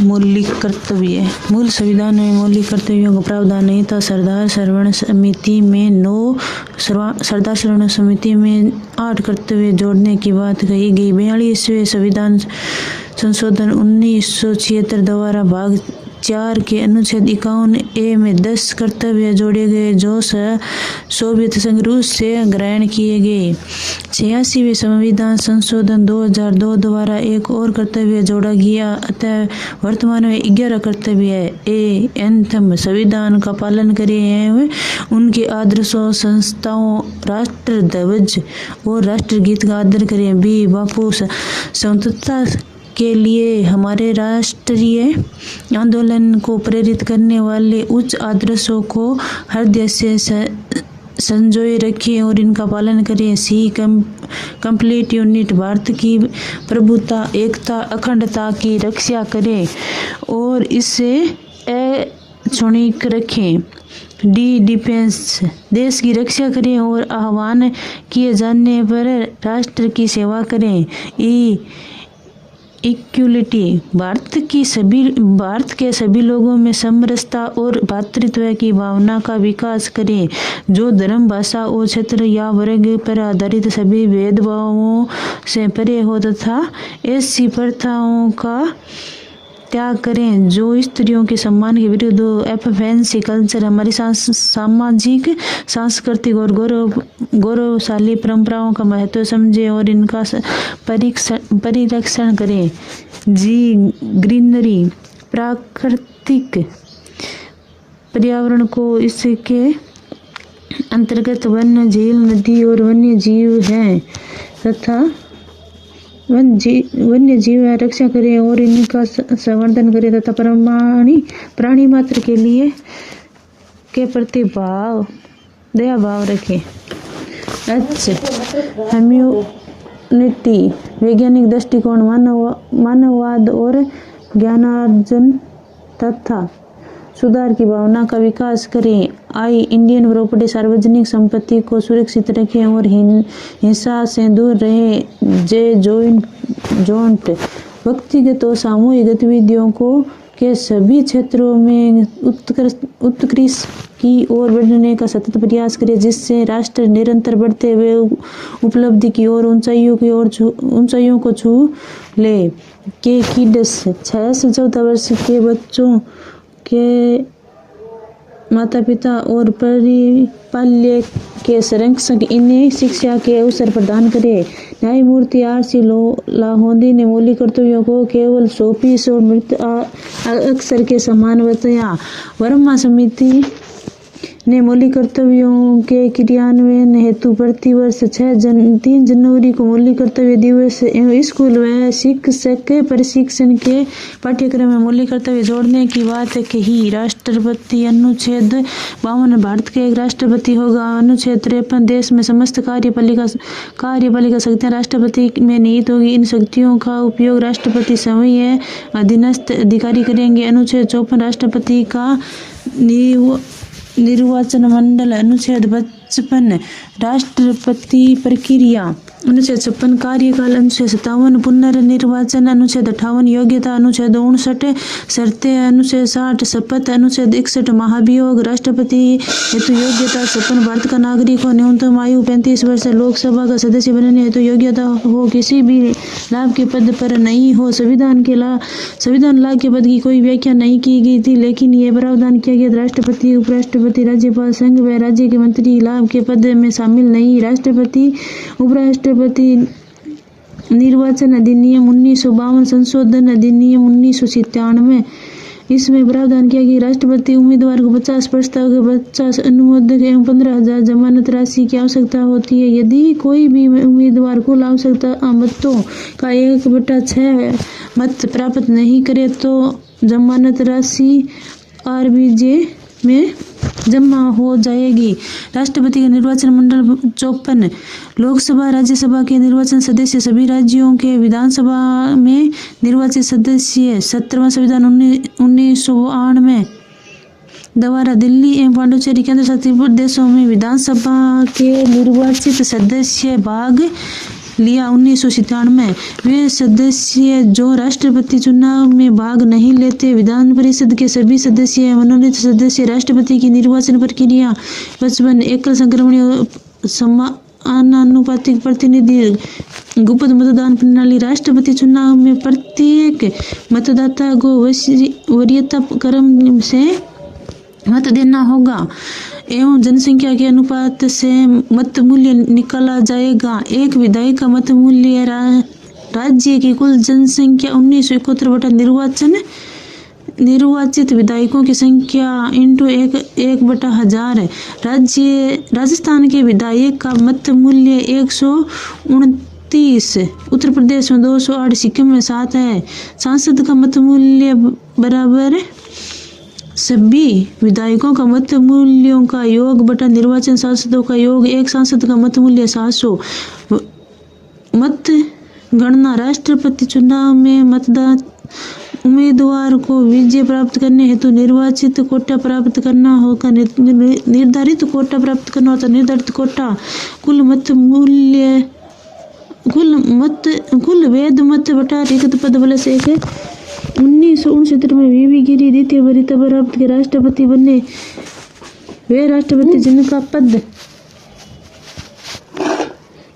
मौलिक कर्तव्य। मूल संविधान में मौलिक कर्तव्यों का प्रावधान नहीं था। सरदार श्रवण समिति में 8 कर्तव्य जोड़ने की बात कही गई। 42वें संविधान संशोधन 1976 द्वारा भाग 4 के अनुच्छेद 51A में 10 कर्तव्य जोड़े गए जो सोवियत संघ रूस से ग्रहण किए गए। 86वें संविधान संशोधन 2002 द्वारा एक और कर्तव्य जोड़ा गया। अतः वर्तमान में 11 कर्तव्य एवं संविधान का पालन करें एवं उनके आदर्शों, संस्थाओं, राष्ट्र ध्वज और राष्ट्रगीत का आदर करें। बी बापू स्वतंत्रता के लिए हमारे राष्ट्रीय आंदोलन को प्रेरित करने वाले उच्च आदर्शों को हृदय से संजोए रखें और इनका पालन करें। सी कंप्लीट यूनिट भारत की प्रभुता, एकता, अखंडता की रक्षा करें और इसे अक्षुण्ण रखें। डी डिफेंस देश की रक्षा करें और आह्वान किए जाने पर राष्ट्र की सेवा करें। ई इक्वलिटी भारत के सभी लोगों में समरसता और भातृत्व की भावना का विकास करें जो धर्म, भाषा और क्षेत्र या वर्ग पर आधारित सभी भेदभावों से परे हो तथा ऐसी प्रथाओं का त्याग करें जो स्त्रियों के सम्मान के विरुद्ध हो। एफएफएनसी कल्चर हमारी सामाजिक, सांस्कृतिक और गौरवशाली परंपराओं का महत्व समझे और इनका परिरक्षण करें। जी ग्रीनरी प्राकृतिक पर्यावरण को इसके अंतर्गत वन्य झील, नदी और वन्य जीव हैं तथा वन्य जीव रक्षा करें और इनका संवर्धन करें तथा प्राणी मात्र के प्रति दया भाव रखें। ह्यूमैनिटी वैज्ञानिक दृष्टिकोण, मानववाद और ज्ञानार्जन तथा सुधार की भावना का विकास करें। आई इंडियन प्रॉपर्टी सार्वजनिक संपत्ति को सुरक्षित रखें और हिंसा से दूर रहें। जे जॉइंट व्यक्तिगत और सामूहिक गतिविधियों को के सभी क्षेत्रों में उत्कृष्ट की ओर बढ़ने का सतत प्रयास करें जिससे राष्ट्र निरंतर बढ़ते हुए उपलब्धि की ओर ऊंचाइयों को छू ले। के किड्स 6 से 14 वर्ष के बच्चों के माता पिता और परिपाल्य के संरक्षक इन्हें शिक्षा के अवसर प्रदान करें। न्यायमूर्ति आर.सी. लाहोदी ने मौलिक कर्तव्यों को केवल सौंपीस और मृत अक्षर के समान बताया। वर्मा समिति ने मौलिक कर्तव्यों के क्रियान्वयन हेतु प्रतिवर्ष 3 जनवरी को मौलिक कर्तव्य दिवस एवं स्कूल व शिक्षक प्रशिक्षण के पाठ्यक्रम में मौलिक कर्तव्य जोड़ने की बात कही। राष्ट्रपति अनुच्छेद 52 भारत के एक राष्ट्रपति होगा। अनुच्छेद 53 देश में समस्त कार्यपालिका शक्तियां राष्ट्रपति में निहित होगी। इन शक्तियों का उपयोग राष्ट्रपति स्वयं अधीनस्थ अधिकारी करेंगे। अनुच्छेद 54 राष्ट्रपति का निर्वाचन मंडल। अनुच्छेद 55 राष्ट्रपति प्रक्रिया। अनुच्छेद 56 कार्यकाल। अनुच्छेद 57 पुनर्निर्वाचन। अनुच्छेद 58 योग्यता। अनुच्छेद 59 शर्तें। अनुच्छेद 60 शपथ। अनुच्छेद 61 महाभियोग। राष्ट्रपति हेतु योग्यता 56 भारत का नागरिक हो, न्यूनतम आयु 35 वर्ष, लोकसभा का सदस्य बनने हेतु योग्यता हो, किसी भी लाभ के पद पर नहीं हो। संविधान लाभ के पद की कोई व्याख्या नहीं की गई थी लेकिन यह प्रावधान किया गया राष्ट्रपति, उपराष्ट्रपति, राज्यपाल, संघ व राज्य के मंत्री लाभ के पद में शामिल नहीं। राष्ट्रपति उपराष्ट्रपति निर्वाचन अधिनियम 1952 संशोधन अधिनियम 1997 इसमें प्रावधान किया कि राष्ट्रपति उम्मीदवार को 50 प्रस्ताव के 50 अनुमोदक एवं 15,000 जमानत राशि की आवश्यकता होती है। यदि कोई भी उम्मीदवार कुल आवश्यकता मतों का 1/6 मत प्राप्त नहीं करे तो जमानत राशि आरबीजे में जमा हो जाएगी। राष्ट्रपति का निर्वाचन मंडल 54 लोकसभा, राज्यसभा के निर्वाचन सदस्य, सभी राज्यों के विधानसभा में निर्वाचित सदस्य। 17वां संविधान 1992 द्वारा दिल्ली एवं पांडिचेरी केंद्र शासित प्रदेशों में विधानसभा के निर्वाचित सदस्य भाग लिया 1997। वे सदस्य जो राष्ट्रपति चुनाव में भाग नहीं लेते। विधान परिषद के सभी सदस्य या मनोनीत सदस्य राष्ट्रपति की निर्वाचन प्रक्रिया 55 एकल संक्रमणीय समानुपातिक प्रतिनिधि गुप्त मतदान प्रणाली। राष्ट्रपति चुनाव में प्रत्येक मतदाता को वरीयता क्रम से मत देना होगा एवं जनसंख्या के अनुपात से मत मूल्य निकाला जाएगा। एक विधायक का मत मूल्य राज्य की कुल जनसंख्या 1971 निर्वाचित विधायकों की संख्या इंटू 1/1000 है। राजस्थान के विधायक का मत मूल्य 129, उत्तर प्रदेश में 208, सिक्किम में 7 है। सांसद का मत मूल्य बराबर सभी विधायकों का मत मूल्यों का योग बटा निर्वाचन सांसदों का योग। एक सांसद का मत मूल्य 700। मत गणना। राष्ट्रपति चुनाव में मतदाता उम्मीदवार को विजय प्राप्त करने हेतु निर्वाचित कोटा प्राप्त करना होगा। निर्धारित कोटा प्राप्त करना होता। निर्धारित कोटा कुल वैध मत बटा रिक्त पद प्लस 1 है। 1969 में वीवी गिरी द्वितीय वरीयता प्राप्त के राष्ट्रपति बने। वे राष्ट्रपति जिनका पद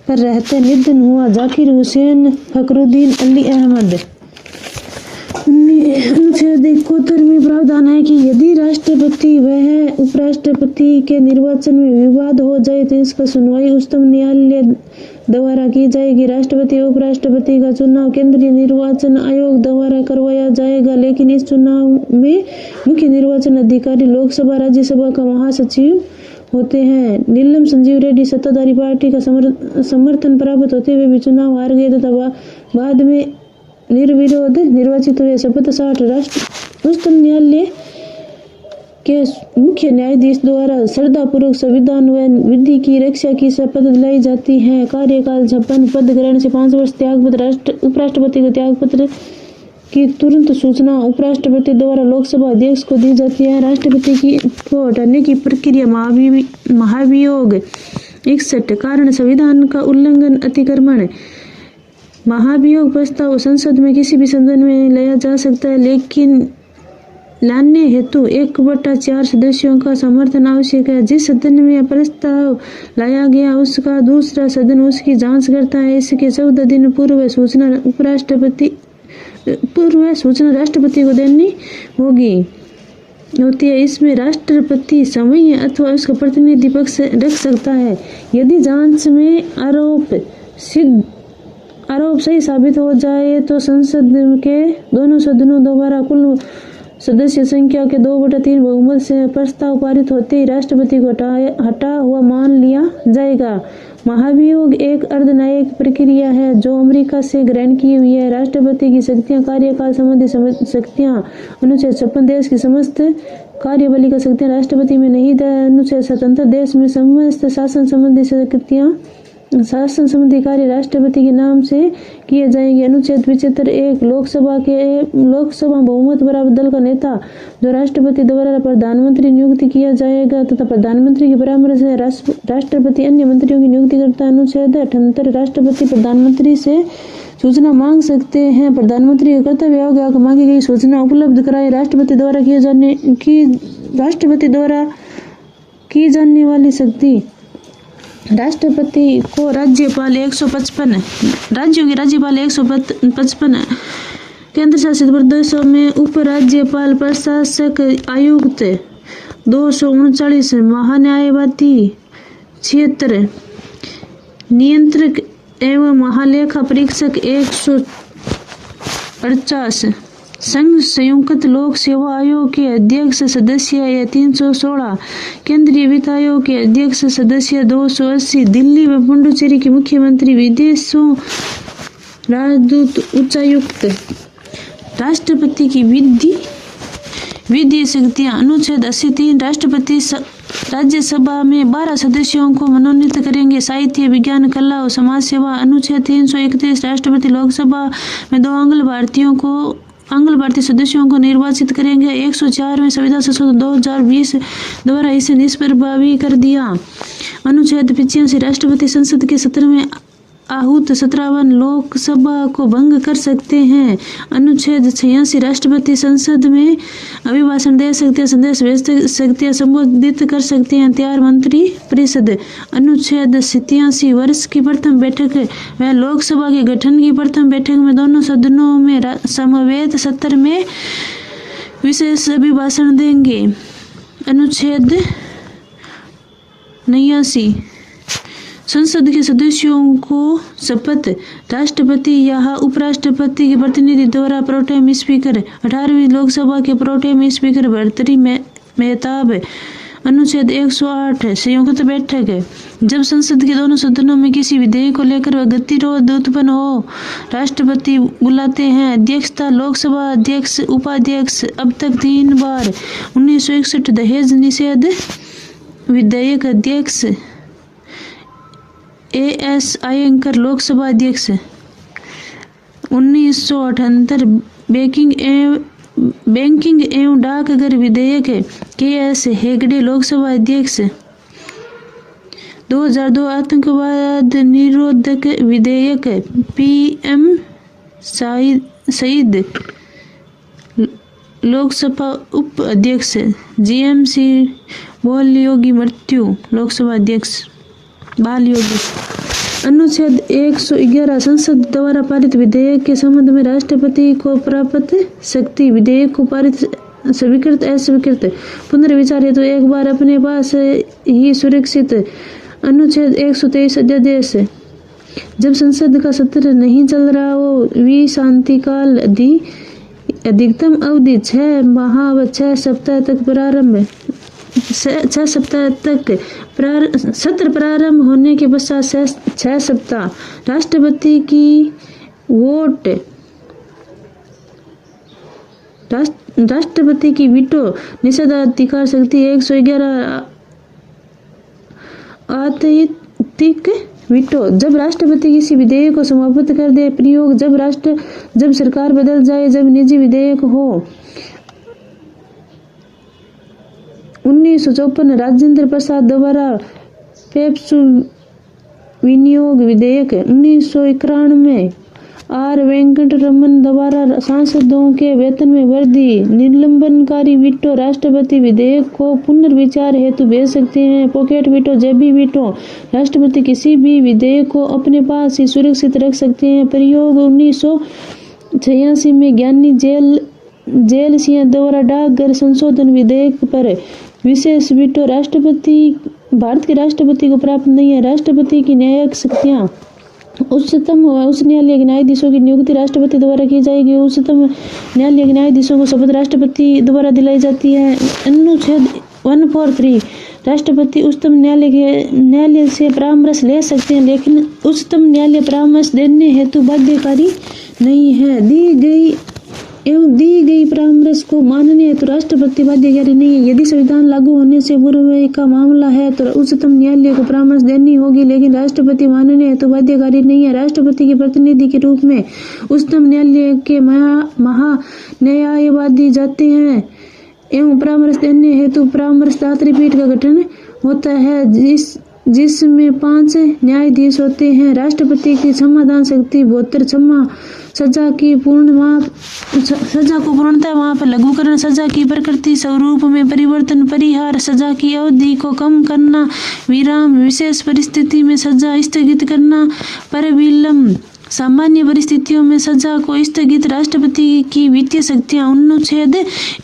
पर रहते निधन हुआ। जाकिर हुसैन फखरुद्दीन अली अहमद। अनुच्छेद 71 में प्रावधान है कि यदि राष्ट्रपति वह उपराष्ट्रपति के निर्वाचन में विवाद हो जाए तो इसका सुनवाई उच्चतम न्यायालय द्वारा की जाएगी। राष्ट्रपति और उपराष्ट्रपति का चुनाव केंद्रीय निर्वाचन आयोग द्वारा करवाया जाएगा, लेकिन इस चुनाव में मुख्य निर्वाचन अधिकारी लोकसभा राज्यसभा का महासचिव होते हैं। नीलम संजीव रेड्डी सत्ताधारी पार्टी का समर्थन प्राप्त होते हुए भी चुनाव हार गए तथा बाद में निर्विरोध निर्वाचित हुए। शपथ 60 उच्चतम न्यायालय के मुख्य न्यायाधीश द्वारा श्रद्धापूर्वक संविधान व विधि की रक्षा की शपथ दिलाई जाती है। कार्यकाल 56। पद ग्रहण से 5 वर्ष त्यागपत्र। उपराष्ट्रपति को त्यागपत्र की तुरंत सूचना उपराष्ट्रपति द्वारा लोकसभा अध्यक्ष को दी जाती है। राष्ट्रपति को हटाने की प्रक्रिया महाभियोग 61। कारण संविधान का उल्लंघन अतिक्रमण। महाभियोग प्रस्ताव संसद में किसी भी सदन में लाया जा सकता है, लेकिन लाने हेतु 1/4 सदस्यों का समर्थन आवश्यक है। जिस सदन में प्रस्ताव लाया गया उसका दूसरा सदन उसकी जांच करता है। इसके 14 दिन पूर्व सूचना राष्ट्रपति को देनी होती है। इसमें राष्ट्रपति समय अथवा उसका प्रतिनिधि पक्ष रख सकता है। यदि जांच में आरोप सही साबित हो जाए तो संसद के दोनों सदनों द्वारा कुल सदस्य संख्या के 2/3 बहुमत से प्रस्ताव पारित होते ही राष्ट्रपति को हटा हुआ मान लिया जाएगा। महाभियोग एक अर्धन्यायिक प्रक्रिया है जो अमेरिका से ग्रहण की हुई है। राष्ट्रपति की शक्तियां कार्यकाल संबंधी शक्तियां अनुच्छेद 56 देश की समस्त कार्यबली का शक्तियां राष्ट्रपति में नहीं है। अनुच्छेद 77 देश में समस्त शासन संबंधी कार्य राष्ट्रपति के नाम से किए जाएंगे। अनुच्छेद 75 1 लोकसभा बहुमत प्राप्त दल का नेता जो राष्ट्रपति द्वारा प्रधानमंत्री नियुक्त किया जाएगा तथा प्रधानमंत्री के परामर्श से राष्ट्रपति अन्य मंत्रियों की नियुक्ति करता है। अनुच्छेद 78 राष्ट्रपति प्रधानमंत्री से सूचना मांग सकते हैं। प्रधानमंत्री का कर्तव्य होगा कि मांगी गई सूचना उपलब्ध कराए। राष्ट्रपति द्वारा की जाने वाली शक्ति। राष्ट्रपति को राज्यपाल 155, राज्यों के राज्यपाल 155, केंद्र शासित प्रदेशों में उपराज्यपाल, प्रशासक, आयुक्त 239, महान्यायवादी 76, नियंत्रक एवं महालेखा परीक्षक 148, संघ संयुक्त लोक सेवा आयोग के अध्यक्ष सदस्य या 316, केंद्रीय वित्त आयोग के अध्यक्ष सदस्य 280, दिल्ली व पुडुचेरी के मुख्यमंत्री, विदेशों राजदूत, उच्चायुक्त। राष्ट्रपति की विधि शक्तियां। अनुच्छेद 83 राष्ट्रपति राज्यसभा में 12 सदस्यों को मनोनीत करेंगे। साहित्य, विज्ञान, कला और समाज सेवा। अनुच्छेद 331 राष्ट्रपति लोकसभा में 2 आंग्ल भारतीय सदस्यों को निर्वाचित करेंगे। 104वें संविधान संशोधन 2020 द्वारा इसे निष्प्रभावी कर दिया। अनुच्छेद 85 राष्ट्रपति संसद के सत्र में आहूत 57 लोकसभा को भंग कर सकते हैं। अनुच्छेद 86 राष्ट्रपति संसद में अभिभाषण दे सकते हैं, संदेश भेज सकते हैं, संबोधित कर सकते हैं। तैयार मंत्री परिषद। अनुच्छेद 87 वर्ष की प्रथम बैठक व लोकसभा के गठन की प्रथम बैठक में दोनों सदनों में समवेत सत्र में विशेष अभिभाषण देंगे। अनुच्छेद 89 संसद के सदस्यों को शपथ राष्ट्रपति या उपराष्ट्रपति के प्रतिनिधि द्वारा प्रोटेम स्पीकर 18वीं लोकसभा के प्रोटेम स्पीकर भर्तृहरि मेहताब। अनुच्छेद 108 संयुक्त बैठक है। जब संसद के दोनों सदनों में किसी विधेयक को लेकर गतिरोध उत्पन्न हो, राष्ट्रपति बुलाते हैं। अध्यक्षता लोकसभा अध्यक्ष, उपाध्यक्ष। अब तक 3 बार। 1961 दहेज निषेध विधेयक अध्यक्ष A.S. आयंकर लोकसभा अध्यक्ष। 1978 बैंकिंग एवं डाकघर विधेयक K.S. हेगड़े लोकसभा अध्यक्ष। 2002 आतंकवाद निरोधक विधेयक P.M. सईद लोकसभा उप अध्यक्ष। G.M.C. बाल योगी मृत्यु लोकसभा अध्यक्ष। बाल योगी। अनुच्छेद 111 संसद द्वारा पारित विधेयक के संबंध में राष्ट्रपति को प्राप्त शक्ति। विधेयक को पारित स्वीकृत अस्वीकृत पुनर्विचार हेतु एक बार अपने पास ही सुरक्षित। अनुच्छेद 123 अध्यादेश। जब संसद का सत्र नहीं चल रहा हो, विशांतिकाल अधिकतम अवधि 6 माह व 6 सप्ताह तक प्रारंभ 6 सप्ताह तक सत्र प्रारंभ होने के पश्चात 6 सप्ताह राष्ट्रपति की वोट राष्ट्रपति की वीटो निषेधाधिकार शक्ति 111 आतंरिक वीटो। जब राष्ट्रपति किसी विधेयक को समाप्त कर दे, प्रयोग जब सरकार बदल जाए, जब निजी विधेयक हो। 1954 राजेंद्र प्रसाद द्वारा पेप्सू विनियोग विधेयक। 1991 आर वेंकटरमन द्वारा सांसदों के वेतन में वृद्धि निलंबनकारी वीटो। राष्ट्रपति विधेयक को पुनर्विचार हेतु भेज सकते हैं। पॉकेट वीटो, जेबी वीटो। राष्ट्रपति किसी भी विधेयक को अपने पास ही सुरक्षित रख सकते हैं। प्रयोग 1986 में ज्ञानी जेल सिंह द्वारा डाकघर संशोधन विधेयक पर विशेष वीटो भारत के राष्ट्रपति को प्राप्त नहीं है। राष्ट्रपति की न्यायिक शक्तियां। उच्चतम व उच्च न्यायालय के न्यायाधीशों की नियुक्ति राष्ट्रपति द्वारा की जाएगी। उच्चतम न्यायालय के न्यायाधीशों को शपथ राष्ट्रपति द्वारा दिलाई जाती है। अनुच्छेद 143 राष्ट्रपति उच्चतम न्यायालय से परामर्श ले सकते हैं, लेकिन उच्चतम न्यायालय परामर्श देने हेतु बाध्यकारी नहीं है। दी गई परामर्श को मानने हेतु राष्ट्रपति बाध्यकारी नहीं है। यदि संविधान लागू होने से पूर्व का मामला है तो उच्चतम न्यायालय को परामर्श देनी होगी, लेकिन राष्ट्रपति मानने हेतु बाध्यकारी नहीं है। राष्ट्रपति के प्रतिनिधि के रूप में उच्चतम न्यायालय के महान्यायवादी जाते हैं एवं परामर्श देने हेतु परामर्शदात्री पीठ का गठन होता है, जिसमें 5 न्यायाधीश होते हैं। राष्ट्रपति की क्षमादान शक्ति 72 सजा को पूर्णतः वहाँ पर लघुकरण, सजा की प्रकृति स्वरूप में परिवर्तन, परिहार, सजा की अवधि को कम करना, विराम, विशेष परिस्थिति में सजा स्थगित करना, परविलंब, सामान्य परिस्थितियों में सजा को स्थगित। राष्ट्रपति की वित्तीय शक्तियां। अनुच्छेद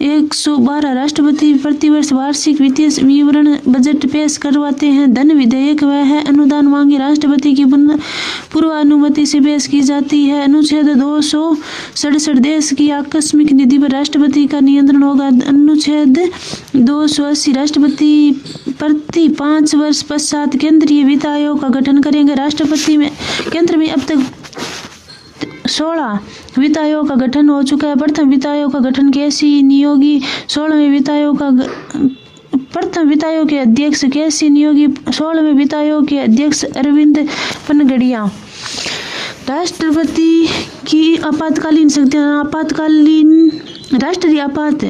112 राष्ट्रपति प्रतिवर्ष वार्षिक वित्तीय विवरण बजट पेश करवाते हैं। धन विधेयक वह अनुदान मांगे राष्ट्रपति की पूर्व अनुमति से पेश की जाती है। अनुच्छेद 267 देश की आकस्मिक निधि पर राष्ट्रपति का नियंत्रण होगा। अनुच्छेद 280 राष्ट्रपति प्रति 5 वर्ष पश्चात केंद्रीय वित्त आयोग का गठन करेंगे। राष्ट्रपति में केंद्र में अब तक 16 वित्त आयोग का गठन हो चुका है। प्रथम वित्त आयोग का गठन केसी नियोगी। 16वें वित्त आयोग का प्रथम वित्त आयोग के अध्यक्ष केसी नियोगी। 16वें वित्त आयोग के अध्यक्ष अरविंद पनगड़िया। राष्ट्रपति की आपातकालीन शक्तियां। आपातकालीन राष्ट्रीय आपात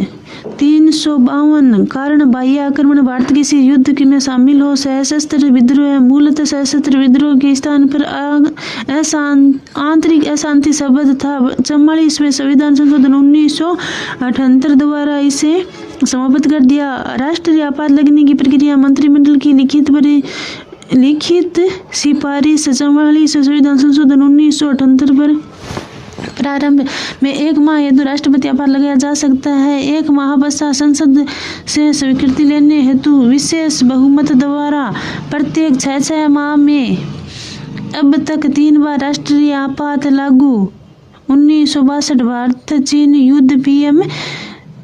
352 कारण बाह्य आक्रमण भारत किसी युद्ध में शामिल हो। सशस्त्र विद्रोह है। मूलतः सशस्त्र विद्रोह के स्थान पर आंतरिक अशांति शब्द था। 44वें संविधान संशोधन 1978 द्वारा इसे समाप्त कर दिया। राष्ट्रीय आपात लगने की प्रक्रिया मंत्रिमंडल की लिखित सिफारिश 44 संविधान संशोधन 1978 पर प्रारंभ में 1 माह हेतु राष्ट्रपति आपात लगाया जा सकता है। 1 माह पश्चात संसद से स्वीकृति लेने हेतु विशेष बहुमत द्वारा प्रत्येक 6 माह में अब तक 3 बार राष्ट्रीय आपात लागू। 1962 भारत चीन युद्ध, पीएम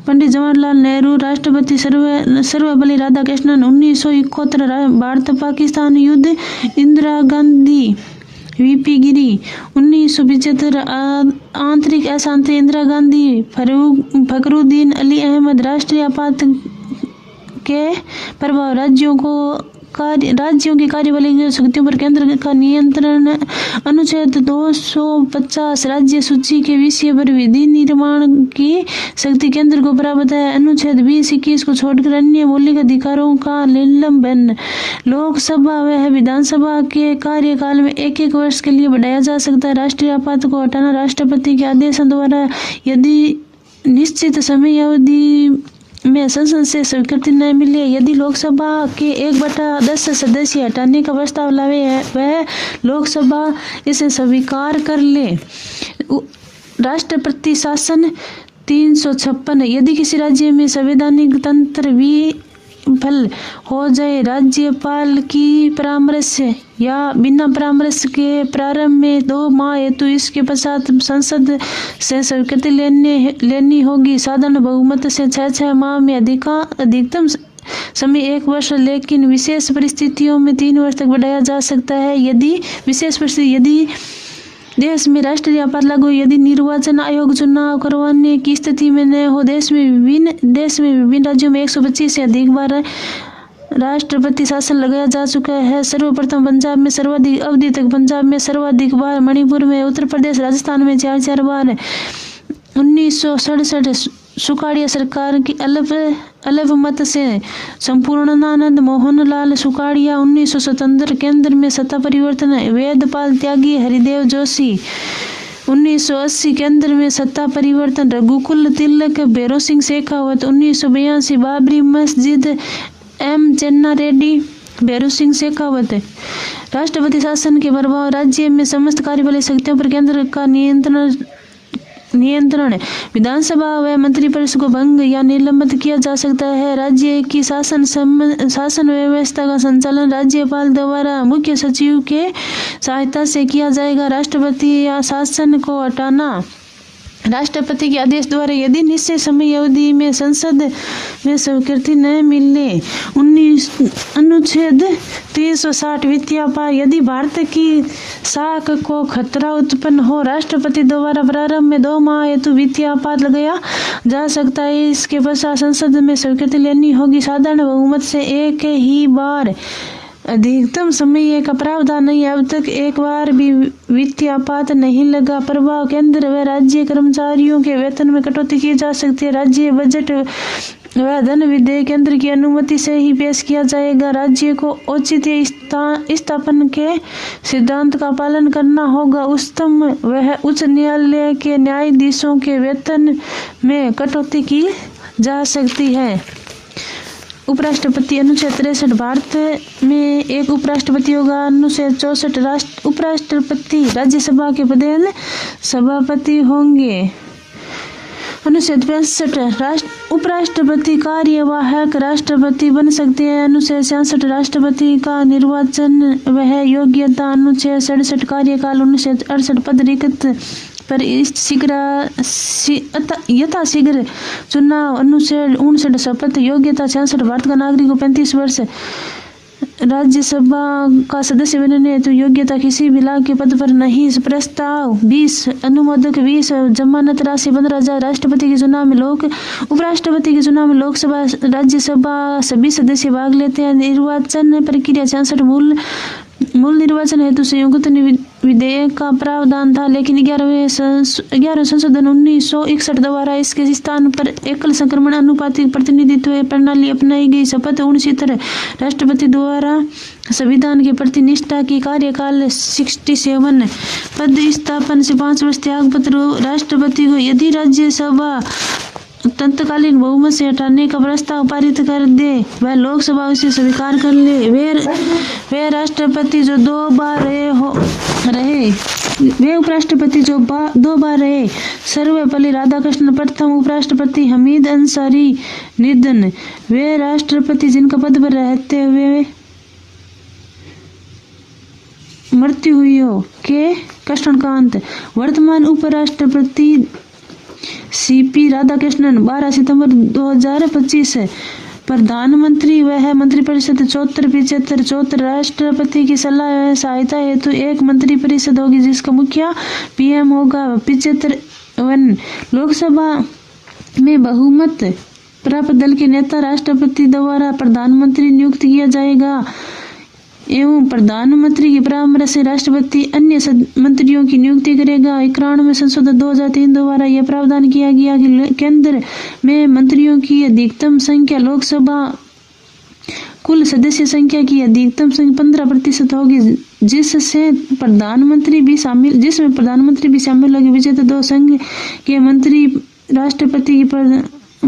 पंडित जवाहरलाल नेहरू, राष्ट्रपति सर्वपल्ली राधाकृष्णन। 1971 भारत पाकिस्तान युद्ध, इंदिरा गांधी, वीपी गिरी। 1975 आंतरिक अशांति, इंदिरा गांधी, फखरुद्दीन अली अहमद। राष्ट्रीय आपात के प्रभाव राज्यों की कार्यपालिक शक्तियों पर केंद्र का नियंत्रण। अनुच्छेद 250 राज्य सूची के विषय पर विधि निर्माण की शक्ति केंद्र को प्राप्त है। अनुच्छेद 20-21 को छोड़कर अन्य मौलिक अधिकारों का निलंबन लोकसभा व विधानसभा के कार्यकाल में 1-1 वर्ष के लिए बढ़ाया जा सकता है। राष्ट्रीय आपात को हटाना राष्ट्रपति के आदेशों द्वारा यदि निश्चित समय अवधि में संसद से स्वीकृति न मिले। यदि लोकसभा के 1/10 सदस्य हटाने का प्रस्ताव लावे वह लोकसभा इसे स्वीकार कर ले। राष्ट्रपति शासन 356 यदि किसी राज्य में संवैधानिक तंत्र विफल हो जाए, राज्यपाल की परामर्श या बिना परामर्श के प्रारंभ में 2 माह हेतु इसके पश्चात संसद से स्वीकृति लेनी होगी। साधारण बहुमत से 6 माह में अधिकतम समय 1 वर्ष, लेकिन विशेष परिस्थितियों में 3 वर्ष तक बढ़ाया जा सकता है। यदि देश में राष्ट्रीय आपात लागू, यदि निर्वाचन आयोग चुनाव करवाने की स्थिति में न हो, देश में विभिन्न राज्यों में 125 से अधिक बार राष्ट्रपति शासन लगाया जा चुका है। सर्वप्रथम पंजाब में सर्वाधिक अवधि तक, पंजाब में सर्वाधिक बार, मणिपुर में, उत्तर प्रदेश, राजस्थान में 4-4 बार। 1967 सुखाड़िया सरकार की अल्पमत से संपूर्णानंद मोहनलाल सुखाड़िया। 1977 केंद्र में सत्ता परिवर्तन, वेदपाल त्यागी, हरिदेव जोशी। 1980 केंद्र में सत्ता परिवर्तन, रघुकुल तिलक, भैरों सिंह शेखावत। 1982 बाबरी मस्जिद, एम चन्ना रेड्डी, भैरों सिंह शेखावत। राष्ट्रपति शासन के प्रभाव, राज्य में समस्त कार्यपालिक शक्तियों पर केंद्र का नियंत्रण। विधानसभा व मंत्रिपरिषद को भंग या निलंबित किया जा सकता है। राज्य की शासन व्यवस्था का संचालन राज्यपाल द्वारा मुख्य सचिव के सहायता से किया जाएगा। राष्ट्रपति या शासन को हटाना राष्ट्रपति के आदेश द्वारा यदि निश्चित समय अवधि में संसद में स्वीकृति न मिले। अनुच्छेद 360 वित्तीय आपात, यदि भारत की साख को खतरा उत्पन्न हो, राष्ट्रपति द्वारा प्रारंभ में 2 माह हेतु वित्तीय आपात लगाया जा सकता है। इसके पश्चात संसद में स्वीकृति लेनी होगी। साधारण बहुमत से 1 ही बार, अधिकतम समय का प्रावधान नहीं। अब तक 1 बार भी वित्तीय आपात नहीं लगा। प्रभाव, केंद्र व राज्य कर्मचारियों के वेतन में कटौती की जा सकती है। राज्य बजट व धन विधेयक केंद्र की अनुमति से ही पेश किया जाएगा। राज्य को औचित्य स्थापन के सिद्धांत का पालन करना होगा। उच्चतम व उच्च न्यायालय के न्यायाधीशों के वेतन में कटौती की जा सकती है। उपराष्ट्रपति, अनुच्छेद 63 भारत में एक उपराष्ट्रपति होगा। अनुच्छेद 64 उपराष्ट्रपति राज्यसभा के प्रधान सभापति होंगे। अनुच्छेद 65 उपराष्ट्रपति कार्यवाहक राष्ट्रपति बन सकते हैं। अनुच्छेद 66 राष्ट्रपति का निर्वाचन वह योग्यता। अनुच्छेद 67 कार्यकाल। अनुच्छेद 68 पद रिक्त पर यथाशीघ्र चुनाव। अनुच्छेद 59 शपथ योग्यता। 66 भारत का नागरिक को 35 वर्ष राज्यसभा का सदस्य बनने हेतु योग्यता, किसी भी लाभ के पद पर नहीं। प्रस्ताव 20 अनुमोदक 20 जमानत राशि 15,000। राष्ट्रपति के चुनाव में उपराष्ट्रपति के चुनाव में लोकसभा राज्यसभा सभी सदस्य भाग लेते हैं। निर्वाचन प्रक्रिया 66 मूल निर्वाचन हेतु संयुक्त विधेयक का प्रावधान था, लेकिन 11वें संशोधन 1961 द्वारा इसके स्थान पर एकल संक्रमण अनुपातिक प्रतिनिधित्व प्रणाली अपनाई गई। शपथ 69 राष्ट्रपति द्वारा संविधान के प्रति निष्ठा की कार्यकाल 67 पद स्थापन से 5 वर्ष त्याग पत्र राष्ट्रपति को यदि राज्यसभा तत्कालीन बहुमत से हटाने का प्रस्ताव पारित कर दे वह लोकसभा उसे स्वीकार कर ले। वे राष्ट्रपति जो 2 बार रहे वे उपराष्ट्रपति जो 2 बार रहे। सर्वपल्ली राधाकृष्णन प्रथम उपराष्ट्रपति, हमीद अंसारी निधन। वे राष्ट्रपति जिनका पद पर रहते हुए मृत्यु हुई हो के कृष्णकांत। वर्तमान उपराष्ट्रपति सीपी राधाकृष्णन 12 सितंबर 2025 है। प्रधानमंत्री वह मंत्रिपरिषद 74 राष्ट्रपति की सलाह सहायता हेतु एक मंत्रिपरिषद होगी जिसका मुखिया पीएम होगा। 75 लोकसभा में बहुमत प्राप्त दल के नेता राष्ट्रपति द्वारा प्रधानमंत्री नियुक्त किया जाएगा एवं प्रधानमंत्री की परामर्श से राष्ट्रपति अन्य मंत्रियों की नियुक्ति करेगा। 91 संशोधन 2003 द्वारा यह प्रावधान किया गया कि केंद्र में मंत्रियों की अधिकतम संख्या लोकसभा कुल सदस्य संख्या की अधिकतम संख्या 15% होगी, जिसमें प्रधानमंत्री भी शामिल होगी। विजेता 2 संघ के मंत्री राष्ट्रपति की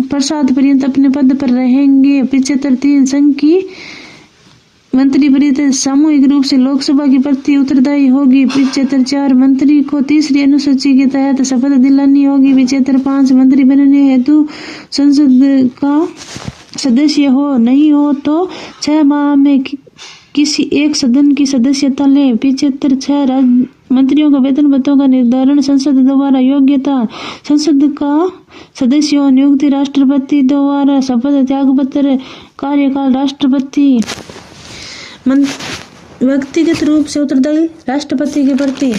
प्रसाद पर्यंत अपने पद पर रहेंगे। 75 3 संघ की मंत्रिपरिषद सामूहिक रूप से लोकसभा की प्रति उत्तरदायी होगी। 75 4 मंत्री को तीसरी अनुसूची के तहत शपथ दिलानी होगी। 75 5 मंत्री बनने हेतु संसद का सदस्य हो नहीं हो तो 6 माह में किसी एक सदन की सदस्यता ले। 75 6 मंत्रियों का वेतन भत्तों का निर्धारण संसद द्वारा योग्यता संसद का सदस्यों नियुक्ति राष्ट्रपति द्वारा शपथ त्यागपत्र कार्यकाल राष्ट्रपति व्यक्तिगत रूप से उत्तरदायी राष्ट्रपति के प्रति,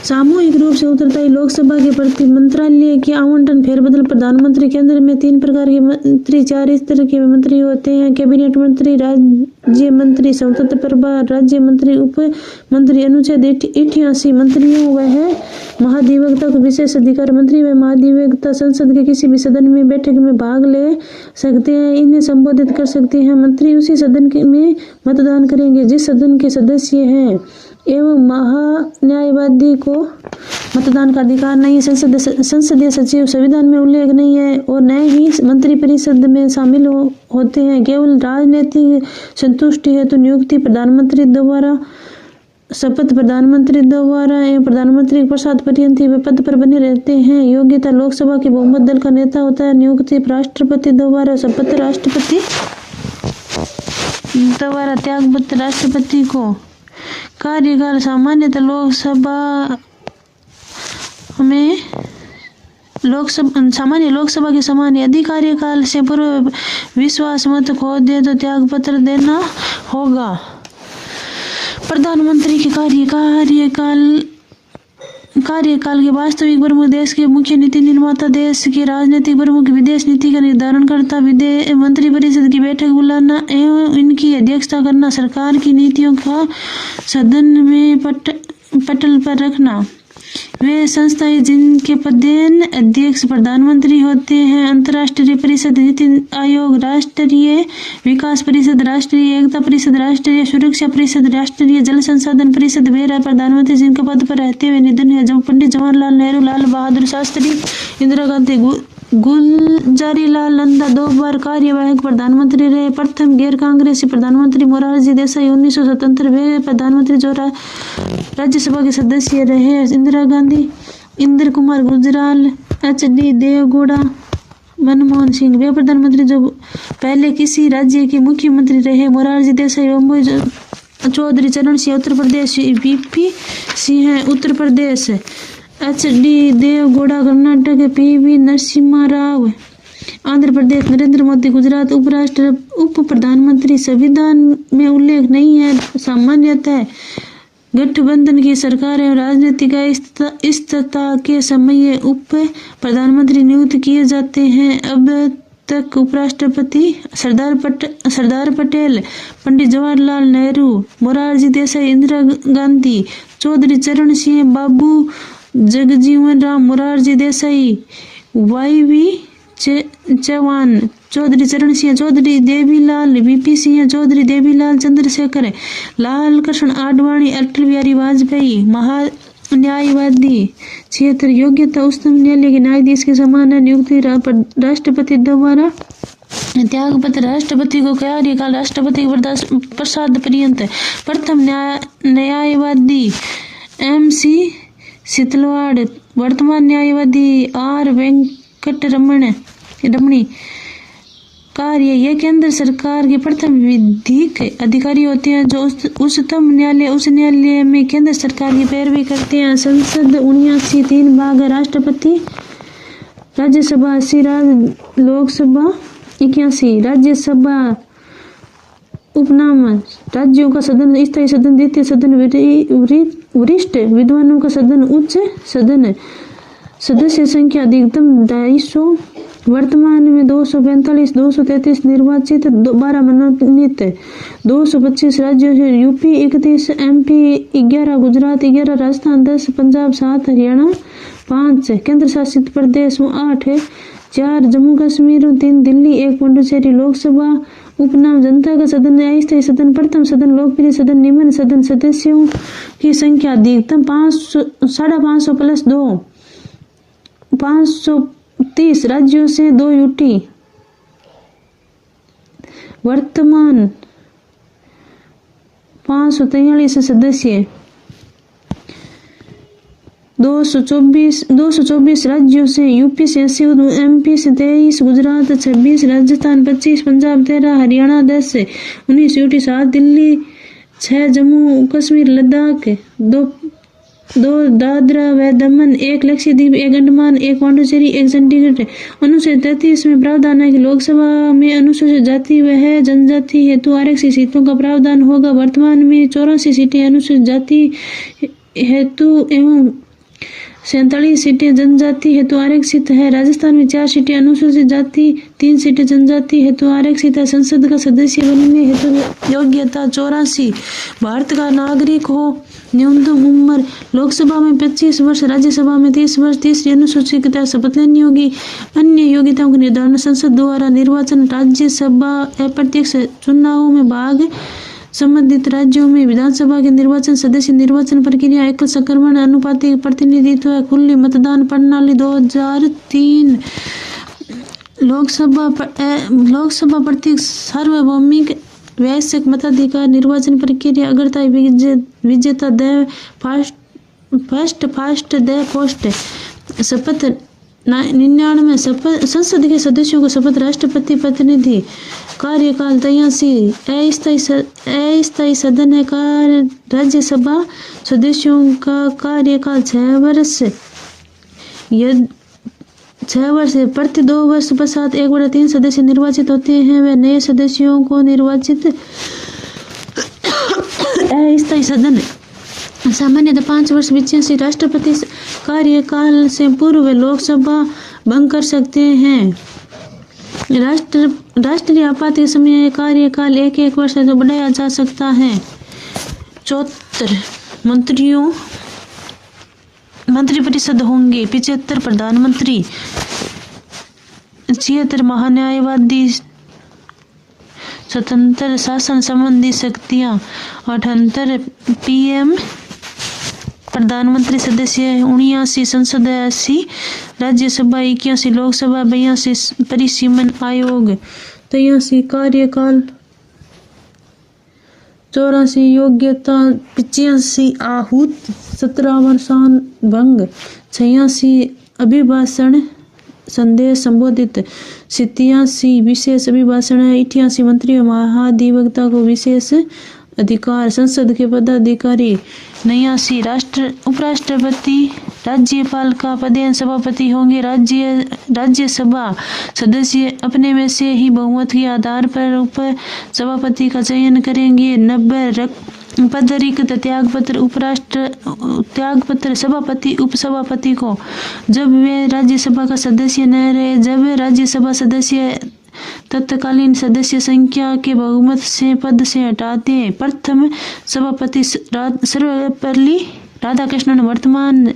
सामूहिक रूप से उत्तरदायी लोकसभा के प्रति। मंत्रालय के आवंटन फेरबदल। प्रधानमंत्री केंद्र में 3 प्रकार के मंत्री 4 स्तर के मंत्री होते हैं। कैबिनेट मंत्री, राज्य मंत्री, स्वतंत्र प्रभार राज्य मंत्री, उप मंत्री। अनुच्छेद 88 मंत्रियों वह महाधिवक्ता को विशेष अधिकार। मंत्री व महाधिवक्ता संसद के किसी भी सदन में बैठक में भाग ले सकते हैं, इन्हें संबोधित कर सकते हैं। मंत्री उसी सदन में मतदान करेंगे जिस सदन के सदस्य हैं एवं महान्यायवादी को मतदान का अधिकार नहीं है। संसदीय सचिव संविधान में उल्लेख नहीं है और न ही मंत्रिपरिषद में शामिल होते हैं। केवल राजनीतिक संतुष्टि है तो नियुक्ति प्रधानमंत्री द्वारा शपथ प्रधानमंत्री द्वारा एवं प्रधानमंत्री के प्रसाद पर्यंत वे पद पर बने रहते हैं। योग्यता लोकसभा के बहुमत दल का नेता होता है। नियुक्ति राष्ट्रपति द्वारा शपथ राष्ट्रपति द्वारा त्यागपत्र राष्ट्रपति को। कार्यकाल सामान्यतः सामान्य लोकसभा के समान यदि कार्यकाल से पूर्व विश्वास मत खो दे तो त्यागपत्र देना होगा। प्रधानमंत्री के कार्यकाल के वास्तविक प्रमुख देश के मुख्य नीति निर्माता, देश के राजनीतिक प्रमुख, विदेश नीति का निर्धारण करता, मंत्रिपरिषद की बैठक बुलाना एवं इनकी अध्यक्षता करना, सरकार की नीतियों का सदन में पटल पर रखना। वे संस्थाएं जिनके प्रधान अध्यक्ष प्रधानमंत्री होते हैं। अंतर्राष्ट्रीय परिषद, नीति आयोग, राष्ट्रीय विकास परिषद, राष्ट्रीय एकता परिषद, राष्ट्रीय सुरक्षा परिषद, राष्ट्रीय जल संसाधन परिषद। वे प्रधानमंत्री जिनके पद पर रहते हुए निधन है जब पंडित जवाहरलाल नेहरू, लाल बहादुर शास्त्री, इंदिरा गांधी, गुलजारीलाल नंदा 2 बार कार्यवाहक प्रधानमंत्री रहे। प्रथम गैर कांग्रेसी प्रधानमंत्री मोरारजी देसाई 1977 वे प्रधानमंत्री जो राज्यसभा के सदस्य रहे। इंदिरा गांधी, इंद्र कुमार गुजराल, HD देवगौड़ा, मनमोहन सिंह वे प्रधानमंत्री जो पहले किसी राज्य के मुख्यमंत्री रहे। मोरारजी देसाई, चौधरी चरण Singh Uttar Pradesh, VP Singh Uttar Pradesh, HD Deve Gowda Karnataka, PV Narasimha Rao Andhra Pradesh, Narendra Modi Gujarat. उप प्रधानमंत्री संविधान में उल्लेख नहीं है। सामान्यतः गठबंधन की सरकार एवं राजनीतिक स्थिरता के समय उप प्रधानमंत्री नियुक्त किए जाते हैं। अब तक उपराष्ट्रपति सरदार पटेल, पंडित जवाहरलाल नेहरू, मोरारजी देसाई, इंदिरा गांधी, चौधरी चरण सिंह, बाबू जगजीवन राम, मोरारजी देसाई, वाईवी चौहान, चौधरी चरण सिंह, चौधरी देवीलाल, वीपी सिंह, चौधरी देवीलाल, चंद्रशेखर, लाल कृष्ण आडवाणी, अटल बिहारी वाजपेयी, न्यायवादी 76 योग्यता उच्चतम न्यायालय के न्यायाधीश के समान है। नियुक्ति राष्ट्रपति द्वारा। त्याग पत्र राष्ट्रपति को कार्यकाल राष्ट्रपति के प्रसाद पर्यंत। प्रथम न्यायवादी MC शीतलवाड़, वर्तमान न्यायवादी R वेंकटरमणी। कार्य यह केंद्र सरकार के प्रथम विधिक अधिकारी होते हैं जो उच्चतम न्यायालय उच्च न्यायालय में केंद्र सरकार की पैरवी करते हैं। संसद 79 3 भाग है। राष्ट्रपति, राज्यसभा 80, लोकसभा 81, राज्यसभा उपनाम, राज्यों का सदन, स्थायी सदन, द्वितीय सदन, वरिष्ठ विद्वानों का सदन, उच्च सदन। सदस्य संख्या अधिकतम 250, वर्तमान में 245, 233 निर्वाचित, 12 मनोनीत, 225 राज्यों से यूपी 31, MP 11, गुजरात 11, राजस्थान 10, पंजाब 7, हरियाणा 5, केंद्र शासित प्रदेश 8, 4 जम्मू कश्मीर, 3 दिल्ली, 1 पुडुचेरी। लोकसभा उपनाम, जनता का सदन, अस्थायी सदन, प्रथम सदन, लोकप्रिय सदन, निम्न सदन। सदस्यों की संख्या अधिकतम 550 प्लस 2, 530 राज्यों से 2 UT। वर्तमान 543 सदस्य, 224 राज्यों से, यूपी से 80, MP से 23, गुजरात 26, राजस्थान 25, पंजाब 13, हरियाणा 10, 19 UT, 7 दिल्ली, 6 जम्मू कश्मीर लद्दाख, 2 दादरा व दमन, 1 लक्षद्वीप, 1 अंडमान, 1 पांडुचेरी, 1 चंडीगढ़। अनुच्छेद 33 में प्रावधान है कि लोकसभा में अनुसूचित जाति व जनजाति हेतु आरक्षित सीटों का प्रावधान होगा। वर्तमान में 84 सीटें अनुसूचित जाति हेतु एवं 47 सीटें जनजाति हेतु आरक्षित है। राजस्थान में 4 सीटें अनुसूचित जाति, 3 सीटें जनजाति हेतु आरक्षित है। संसद का सदस्य बनने हेतु योग्यता 84 भारत का नागरिक हो। न्यूनतम उम्र लोकसभा में 25 वर्ष, राज्यसभा में 30 वर्ष। तीसरी अनुसूचित का शपथ लेनी होगी। अन्य योग्यताओं का निर्धारण संसद द्वारा। निर्वाचन राज्यसभा अप्रत्यक्ष चुनावों में भाग, संबंधित राज्यों में विधानसभा के निर्वाचन सदस्य। निर्वाचन प्रक्रिया एकल संक्रमण अनुपातिक प्रतिनिधित्व, खुली मतदान प्रणाली 2003। लोकसभा प्रत्येक सार्वभौमिक वैश्विक मताधिकार। निर्वाचन प्रक्रिया अग्रता विजेता द फास्ट द पोस्ट। शपथ 99 संसद के सदस्यों को शपथ। राष्ट्रपति प्रतिनिधि कार्यकाल 83। अस्थायी सदन है। राज्यसभा सदस्यों का कार्यकाल 6 वर्ष। 6 वर्ष प्रति 2 वर्ष पश्चात 1/3 सदस्य निर्वाचित होते हैं। वे नए सदस्यों को निर्वाचित। अस्थायी सदन सामान्यतः 5 वर्ष बीचे से राष्ट्रपति कार्यकाल से पूर्व लोकसभा भंग कर सकते हैं। राष्ट्रीय आपात के समय कार्यकाल 1 वर्ष से बढ़ाया जा सकता है। 74 मंत्रिपरिषद होंगे। 75 प्रधानमंत्री, 76 महान्यायवादी, स्वतंत्र शासन संबंधी शक्तियां, 78 PM प्रधानमंत्री सदस्य, 79 संसद, 80 राज्यसभा, 81 लोकसभा, 82 परिसीमन आयोग, 83 कार्यकाल, 84 योग्यता, 85 आहूत, 57 भंग, 86 अभिभाषण संदेश संबोधित, 87 विशेष अभिभाषण, 88 मंत्री महाधिवक्ता को विशेष अधिकार। संसद के पदाधिकारी 89 उपराष्ट्रपति, राज्यपाल का पदेन सभापति होंगे। राज्यसभा सदस्य अपने में से ही बहुमत के आधार पर उप सभापति का चयन करेंगे। 90 पद रिक्त त्यागपत्र सभापति उपसभापति को जब वे राज्यसभा का सदस्य न रहे, जब राज्यसभा सदस्य तत्कालीन सदस्य संख्या के बहुमत से पद से हटाते हैं। प्रथम सभापति सर्वपल्ली राधाकृष्णन, वर्तमान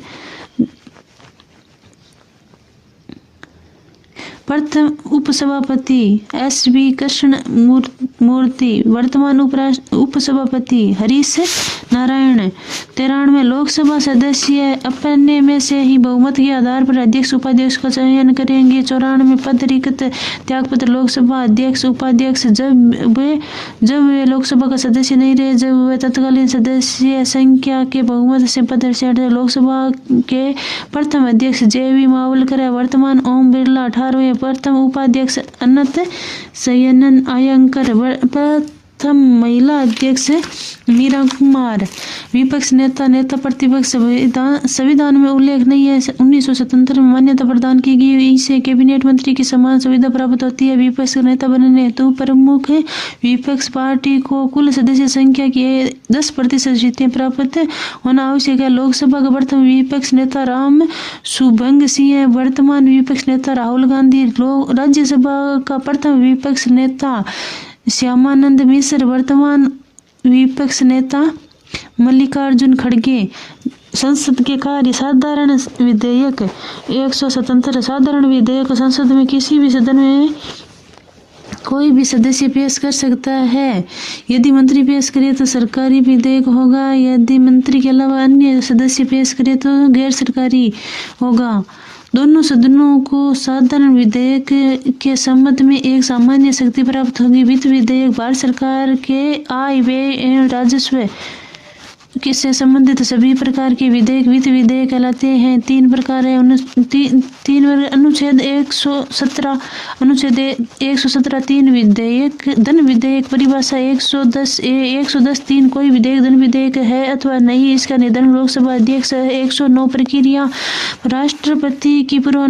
प्रथम उपसभापति SV कृष्ण मूर्ति, वर्तमान उपसभापति हरीश नारायण। 93 लोकसभा सदस्य अपने में से ही बहुमत के आधार पर अध्यक्ष उपाध्यक्ष का चयन करेंगे। 94 पद रिक्त त्यागपत्र लोकसभा अध्यक्ष उपाध्यक्ष जब वे लोकसभा का सदस्य नहीं रहे, जब वे तत्कालीन सदस्य संख्या के बहुमत से पद से हटे। लोकसभा के प्रथम अध्यक्ष JV मावलकर, वर्तमान ओम बिरला। 18वें प्रथम उपाध्यक्ष अनंत शयनन अयंकर, प्रथम महिला अध्यक्ष मीरा कुमार। विपक्ष नेता प्रतिपक्ष संविधान में उल्लेख नहीं है। 1977 में मान्यता प्रदान की गई, इससे कैबिनेट मंत्री की समान सुविधा प्राप्त होती है। विपक्ष नेता बनने हेतु प्रमुख विपक्ष पार्टी को कुल सदस्य संख्या की 10% सीटें प्राप्त होना आवश्यक है। लोकसभा का प्रथम विपक्ष नेता राम सुभंग सिंह है, वर्तमान विपक्ष नेता राहुल गांधी। राज्यसभा का प्रथम विपक्ष नेता श्यामानंद मिश्र, वर्तमान विपक्ष नेता मल्लिकार्जुन खड़गे। संसद के कार्य साधारण विधेयक 177 साधारण विधेयक संसद में किसी भी सदन में कोई भी सदस्य पेश कर सकता है। यदि मंत्री पेश करे तो सरकारी विधेयक होगा, यदि मंत्री के अलावा अन्य सदस्य पेश करे तो गैर सरकारी होगा। दोनों सदनों को साधारण विधेयक के संबंध में एक सामान्य शक्ति प्राप्त होगी। वित्त विधेयक भारत सरकार के आय व्यय एवं राजस्व से संबंधित सभी प्रकार के विधेयक वित्त विधेयक कहलाते हैं। 3 प्रकार है। अनुच्छेद 117 अनुच्छेद 117 3 विधेयक धन विधेयक। परिभाषा 110 3 कोई विधेयक धन विधेयक है अथवा नहीं, इसका निर्धारण लोकसभा अध्यक्ष। 109 प्रक्रिया राष्ट्रपति की पूर्व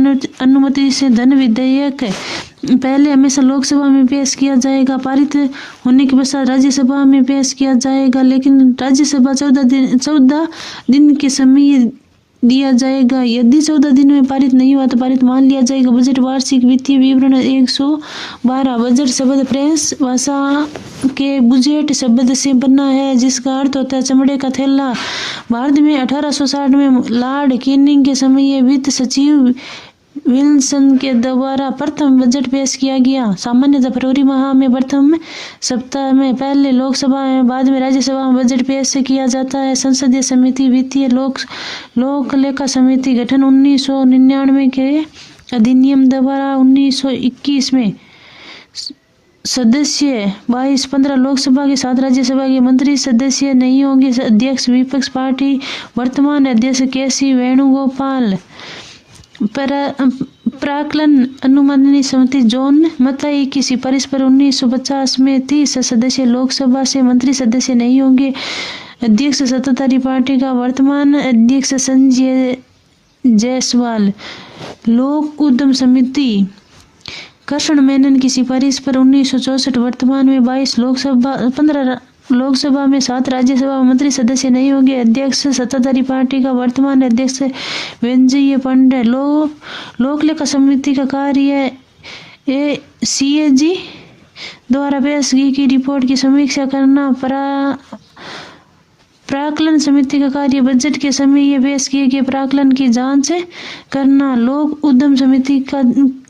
अनुमति से धन विधेयक पहले हमेशा लोकसभा में पेश किया जाएगा, पारित होने के पश्चात राज्यसभा में पेश किया जाएगा, लेकिन राज्यसभा 14 दिन के समय दिया जाएगा। यदि 14 दिन में पारित नहीं हुआ तो पारित मान लिया जाएगा। बजट वार्षिक वित्तीय विवरण 112 बजट शब्द फ्रेंच भाषा के बुजेट शब्द से बना है, जिसका अर्थ होता है चमड़े का थैला। भारत में 1860 में लॉर्ड कैनिंग के समय वित्त सचिव विल्सन के द्वारा प्रथम बजट पेश किया गया। सामान्यतः फरवरी माह में प्रथम सप्ताह में पहले लोकसभा में बाद में राज्यसभा में बजट पेश किया जाता है। संसदीय समिति वित्तीय लोक लेखा समिति गठन 1999 के अधिनियम द्वारा 1921 में सदस्य 22-15 लोकसभा के 7 राज्यसभा के मंत्री सदस्य नहीं होंगे। अध्यक्ष विपक्ष पार्टी वर्तमान अध्यक्ष KC वेणुगोपाल। प्राक्कलन अनुमोदन समिति जॉन मथाई की सिफारिश पर 1950 में 30 सदस्य लोकसभा से मंत्री सदस्य नहीं होंगे। अध्यक्ष सत्ताधारी पार्टी का वर्तमान अध्यक्ष संजय जायसवाल। लोक उद्यम समिति कृष्ण मेनन की सिफारिश पर 1964 वर्तमान में 15 लोकसभा में 7 राज्यसभा में मंत्री सदस्य नहीं होंगे। अध्यक्ष सत्ताधारी पार्टी का वर्तमान अध्यक्ष वेंजय पांडे। लोक लेखा समिति का कार्य CAG द्वारा पेश की रिपोर्ट की समीक्षा करना। प्राक्कलन समिति का कार्य बजट के समय ये पेश किए गए प्राक्कलन की जांच करना। लोक उद्यम समिति का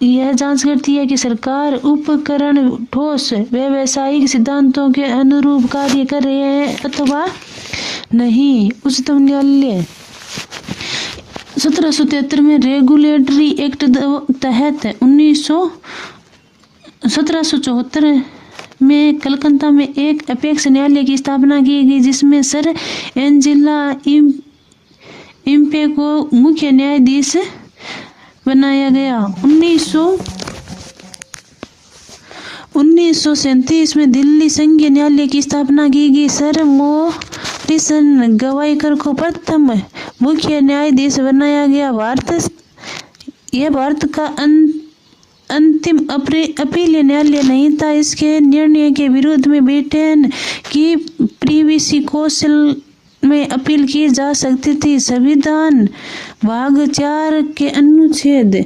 यह जांच करती है कि सरकार उपकरण ठोस व्यावसायिक सिद्धांतों के अनुरूप कार्य कर रहे हैं अथवा नहीं। उच्चतम न्यायालय 1773 में रेगुलेटरी एक्ट तहत 1774 में कलकत्ता में एक अपेक्ष न्यायालय की स्थापना की गई, जिसमें सर एंजेला इम्पे को मुख्य न्यायाधीश बनाया गया। 1937 में दिल्ली संघीय न्यायालय की स्थापना की गई। सर मोरिसन गवाईकर को प्रथम मुख्य न्यायाधीश बनाया गया। भारत का अंतिम अपील न्यायालय नहीं था। इसके निर्णय के विरोध में ब्रिटेन की प्रीवीसी कौशल में अपील की जा सकती थी। संविधान भाग 4 के अनुच्छेद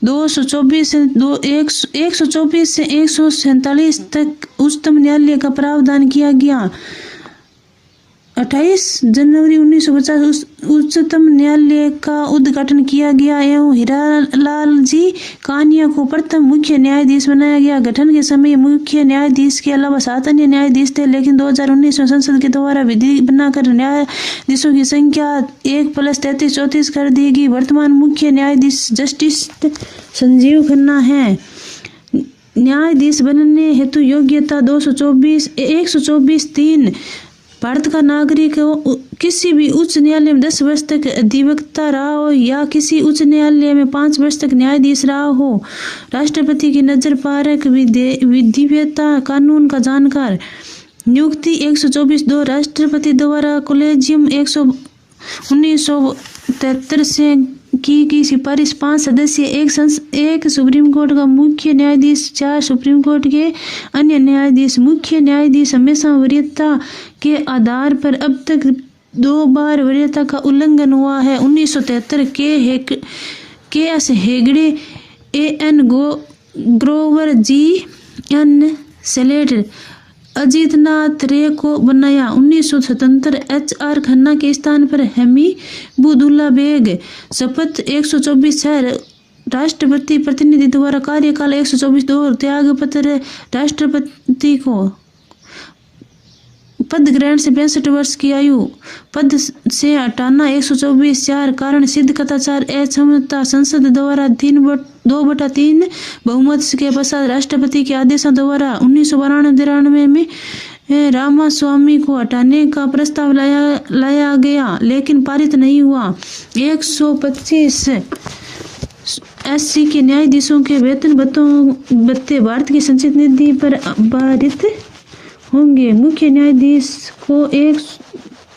124 से 147 तक उच्चतम न्यायालय का प्रावधान किया गया। 28 जनवरी 1950 उच्चतम न्यायालय का उद्घाटन किया गया एवं हीरालाल जी कानिया को प्रथम मुख्य न्यायाधीश बनाया गया। गठन के समय मुख्य न्यायाधीश के अलावा 7 अन्य न्यायाधीश थे, लेकिन 2019 में संसद के द्वारा विधि बनाकर न्यायाधीशों की संख्या 1+33 कर दी गई। वर्तमान मुख्य न्यायाधीश जस्टिस संजीव खन्ना है। न्यायाधीश बनने हेतु योग्यता 124(3) भारत का नागरिक किसी भी उच्च न्यायालय में 10 वर्ष तक अधिवक्ता रहा हो या किसी उच्च न्यायालय में 5 वर्ष तक न्यायाधीश रहा हो। राष्ट्रपति की नजर पारक विधिवेत्ता कानून का जानकार। नियुक्ति 124(2) राष्ट्रपति द्वारा कोलेजियम 1973 से की गई सिफारिश 5 सदस्य, एक सुप्रीम कोर्ट का मुख्य न्यायाधीश, 4 सुप्रीम कोर्ट के अन्य न्यायाधीश। मुख्य न्यायाधीश हमेशा वरीयता के आधार पर अब तक 2 बार वरीयता का उल्लंघन हुआ है। 1973 के S Hegde, A.N. Grover, G.N. Select, Ajitnath रे को बनाया। 1977 H.R. खन्ना के स्थान पर हमीबुद्दौला बेग। शपथ 124(6) राष्ट्रपति प्रतिनिधि द्वारा कार्यकाल 124(2) त्यागपत्र राष्ट्रपति को। पद ग्रहण से 65 वर्ष की आयु। पद से हटाना 124(4) कारण सिद्ध कदाचार अक्षमता। संसद द्वारा 2/3 बहुमत के पश्चात राष्ट्रपति के आदेशों द्वारा 1992 में रामास्वामी को हटाने का प्रस्ताव लाया गया, लेकिन पारित नहीं हुआ। 125 SC के न्यायाधीशों के वेतन भत्ते भारत की संचित निधि पर आधारित होंगे। मुख्य न्यायाधीश को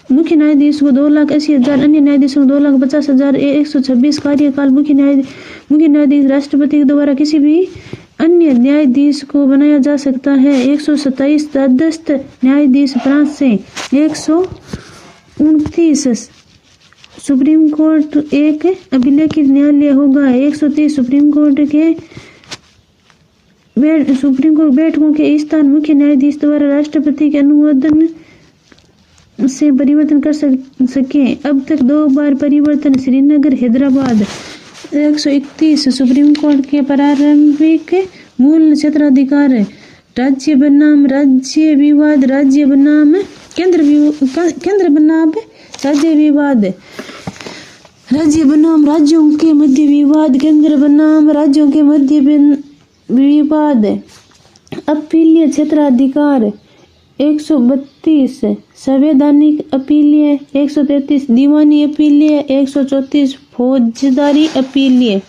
2,80,000, अन्य न्यायाधीशों को 2,50,000। 126 कार्यकाल मुख्य न्यायाधीश राष्ट्रपति द्वारा किसी भी अन्य न्यायाधीश को बनाया जा सकता है। 127 तटस्थ न्यायाधीश फ्रांस से। 129 सुप्रीम कोर्ट एक अभिलेखित न्यायालय होगा। 130 सुप्रीम कोर्ट बैठकों के स्थान मुख्य न्यायाधीश द्वारा राष्ट्रपति के अनुमोदन से परिवर्तन कर सके। अब तक 2 बार परिवर्तन। श्रीनगर, हैदराबाद। 131 सुप्रीम कोर्ट के प्रारंभिक मूल क्षेत्राधिकार। राज्य बनाम राज्य विवाद, राज्य बनाम केंद्र बनाम राज्य विवाद, राज्य बनाम राज्यों के मध्य विवाद, केंद्र बनाम राज्यों के मध्य विवाद। अपीलीय क्षेत्राधिकार। 132 संवैधानिक अपीलीय। 133 दीवानी अपीलीय। 134 फौजदारी अपीलीय।